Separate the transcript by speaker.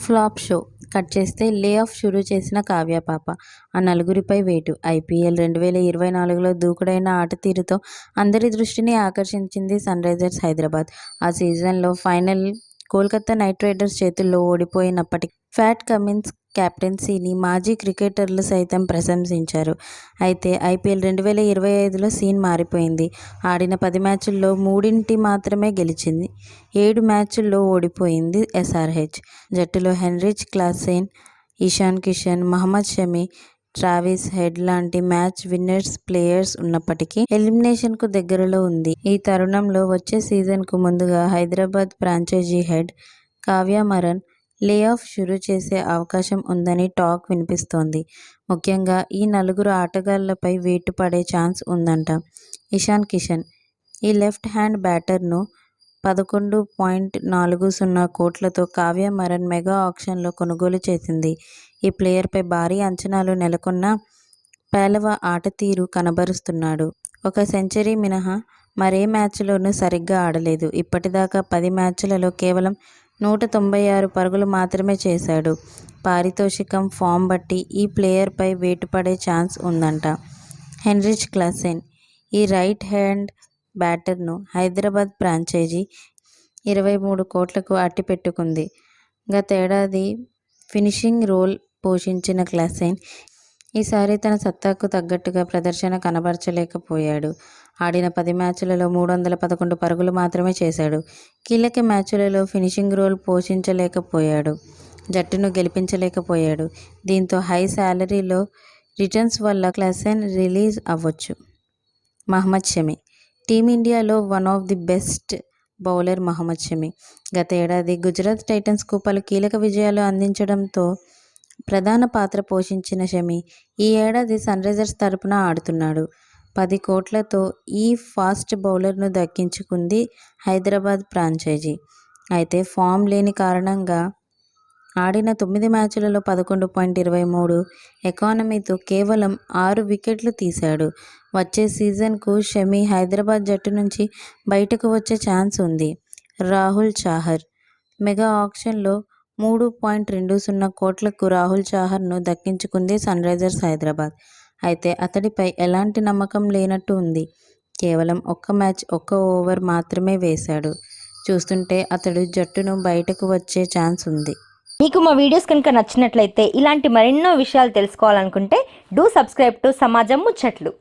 Speaker 1: Flop show cut చేస్తే లే off షురూ చేసిన కావ్య పాప. ఆ నలుగురిపై వేటు. ఐపీఎల్ 2024లో దూకుడైన ఆటతీరుతో అందరి దృష్టిని ఆకర్షించింది సన్రైజర్స్ హైదరాబాద్. ఆ సీజన్లో ఫైనల్ కోల్కతా నైట్ రైడర్స్ చేతుల్లో ఓడిపోయినప్పటికీ ప్యాట్ కమిన్స్ కెప్టెన్సీని మాజీ క్రికెటర్లు సైతం ప్రశంసించారు. అయితే ఐపీఎల్ 2025లో సీన్ మారిపోయింది. ఆడిన 10 మ్యాచ్ల్లో 3 మాత్రమే గెలిచింది. 7 మ్యాచ్ల్లో ఓడిపోయింది ఎస్ఆర్హెచ్. జట్టులో Heinrich Klaasen, Ishan Kishan, Mohammed Shami, Travis Head లాంటి మ్యాచ్ విన్నర్స్ ప్లేయర్స్ ఉన్నప్పటికీ ఎలిమినేషన్కు దగ్గరలో ఉంది. ఈ తరుణంలో వచ్చే సీజన్కు ముందుగా Hyderabad franchise head Kavya Maran lay off షురూ చేసే అవకాశం ఉందని టాక్ వినిపిస్తోంది. ముఖ్యంగా ఈ నలుగురు ఆటగాళ్లపై వేటు పడే ఛాన్స్ ఉందంట. ఇషాన్ కిషన్ ఈ లెఫ్ట్ హ్యాండ్ బ్యాటర్ను 11.40 కోట్లతో కావ్య మరన్ మెగా ఆక్షన్లో కొనుగోలు చేసింది. ఈ ప్లేయర్పై భారీ అంచనాలు నెలకొన్నా పేలవ ఆటతీరు కనబరుస్తున్నాడు. ఒక సెంచరీ మినహా మరే మ్యాచ్లోనూ సరిగ్గా ఆడలేదు. ఇప్పటిదాకా 10 మ్యాచ్లలో కేవలం 196 పరుగులు మాత్రమే చేశాడు. పారితోషికం, ఫామ్ బట్టి ఈ ప్లేయర్పై వేటు పడే ఛాన్స్ ఉందంట. హెన్రిచ్ క్లాసెన్ ఈ రైట్ హ్యాండ్ బ్యాటర్ను హైదరాబాద్ ఫ్రాంచైజీ 23 కోట్లకు అట్టిపెట్టుకుంది. గతేడాది ఫినిషింగ్ రోల్ పోషించిన క్లాసెన్ ఈసారి తన సత్తాకు తగ్గట్టుగా ప్రదర్శన కనబరచలేకపోయాడు. ఆడిన 10 మ్యాచ్లలో 311 పరుగులు మాత్రమే చేశాడు. కీలక మ్యాచ్లలో ఫినిషింగ్ రోల్ పోషించలేకపోయాడు. జట్టును గెలిపించలేకపోయాడు. దీంతో హై శాలరీలో రిటర్న్స్ వల్ల క్లాసెన్ రిలీజ్ అవ్వొచ్చు. మహమ్మద్ షమి టీమిండియాలో one of the best bowler Mohammed Shami. గత ఏడాది గుజరాత్ టైటన్స్కు పలు కీలక విజయాలు అందించడంతో ప్రధాన పాత్ర పోషించిన షమి ఈ ఏడాది సన్రైజర్స్ తరపున ఆడుతున్నాడు. 10 కోట్లతో ఈ ఫాస్ట్ బౌలర్ను దక్కించుకుంది హైదరాబాద్ ఫ్రాంచైజీ. అయితే ఫామ్ లేని కారణంగా ఆడిన 9 మ్యాచ్లలో 11.23 ఎకానమీతో కేవలం 6 వికెట్లు తీశాడు. వచ్చే సీజన్కు షమి హైదరాబాద్ జట్టు నుంచి బయటకు వచ్చే ఛాన్స్ ఉంది. రాహుల్ చాహర్ మెగా ఆక్షన్లో 3.20 కోట్లకు రాహుల్ చాహర్ను దక్కించుకుంది సన్రైజర్స్ హైదరాబాద్. అయితే అతడిపై ఎలాంటి నమ్మకం లేనట్టు ఉంది. కేవలం ఒక్క మ్యాచ్, ఒక్క ఓవర్ మాత్రమే వేశాడు. చూస్తుంటే అతడు జట్టును బయటకు వచ్చే ఛాన్స్ ఉంది.
Speaker 2: మీకు మా వీడియోస్ కనుక నచ్చినట్లయితే ఇలాంటి మరెన్నో విషయాలు తెలుసుకోవాలనుకుంటే డూ సబ్స్క్రైబ్ టు సమాజం ముచ్చట్లు.